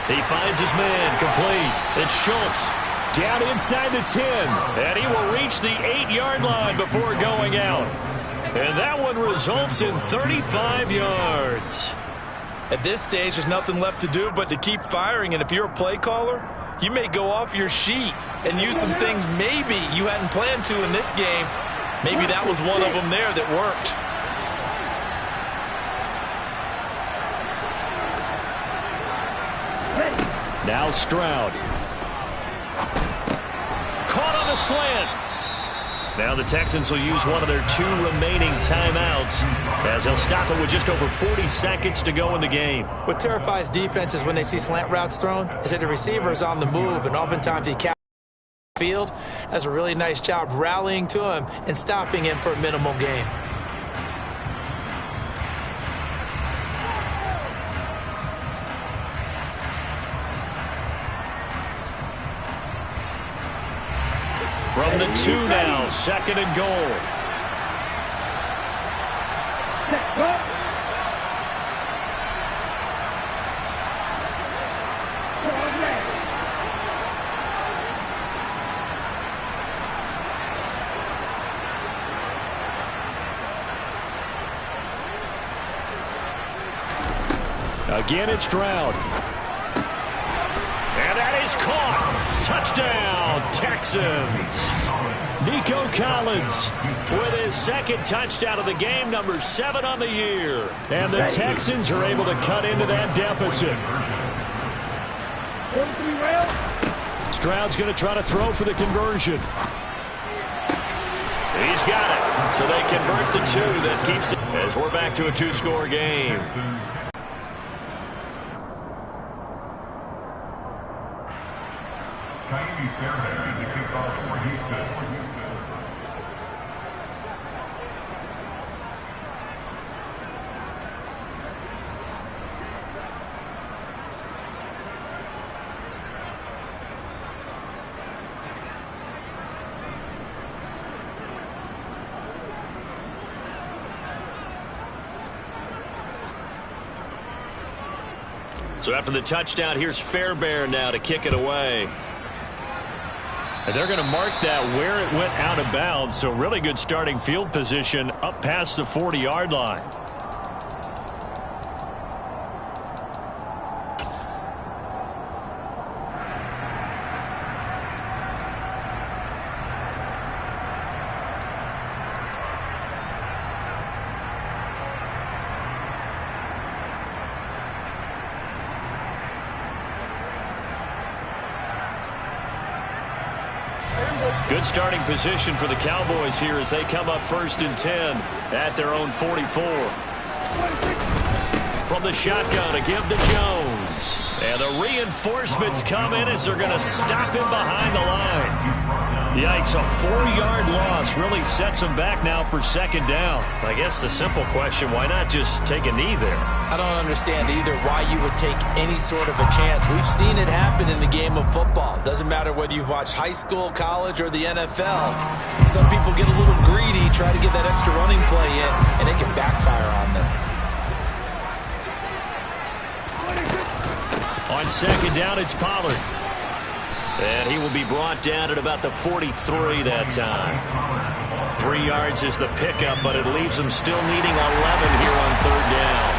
He finds his man, complete. It's Schultz. Down inside the 10. And he will reach the 8-yard line before going out. And that one results in 35 yards. At this stage, there's nothing left to do but to keep firing, and if you're a play caller, you may go off your sheet and use some things maybe you hadn't planned to in this game. Maybe that was one of them there that worked. Now Stroud. Caught on a slant. Now the Texans will use one of their 2 remaining timeouts as they'll stop it with just over 40 seconds to go in the game. What terrifies defenses when they see slant routes thrown is that the receiver is on the move, and oftentimes he catches the field. Does a really nice job rallying to him and stopping him for a minimal gain. From the 2 now, 2nd and goal. Again, it's Stroud. And that is caught. Touchdown, Texans. Nico Collins with his 2nd touchdown of the game, number 7 on the year. And the Texans are able to cut into that deficit. Stroud's going to try to throw for the conversion. He's got it. So they convert the 2. That keeps it as we're back to a 2-score game. So after the touchdown, here's Fairbairn now to kick it away. And they're going to mark that where it went out of bounds. So really good starting field position up past the 40-yard line. Good starting position for the Cowboys here as they come up 1st and 10 at their own 44. From the shotgun, a give to Jones. And the reinforcements come in as they're going to stop him behind the line. Yikes, a 4-yard loss really sets him back now for 2nd down. I guess the simple question, why not just take a knee there? I don't understand either why you would take any sort of a chance. We've seen it happen in the game of football. Doesn't matter whether you've watched high school, college, or the NFL. Some people get a little greedy, try to get that extra running play in, and it can backfire on them. On 2nd down, it's Pollard. And he will be brought down at about the 43 that time. 3 yards is the pickup, but it leaves him still needing 11 here on 3rd down.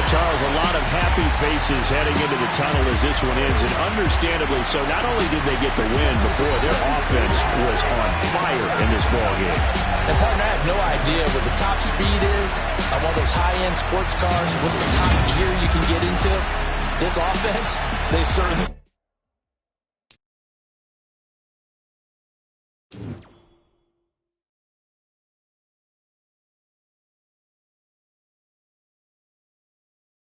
Charles, a lot of happy faces heading into the tunnel as this one ends, and understandably so. Not only did they get the win, but boy, their offense was on fire in this ballgame. And partner, I have no idea what the top speed is on one of those high-end sports cars. What's the top gear you can get into? This offense, they certainly...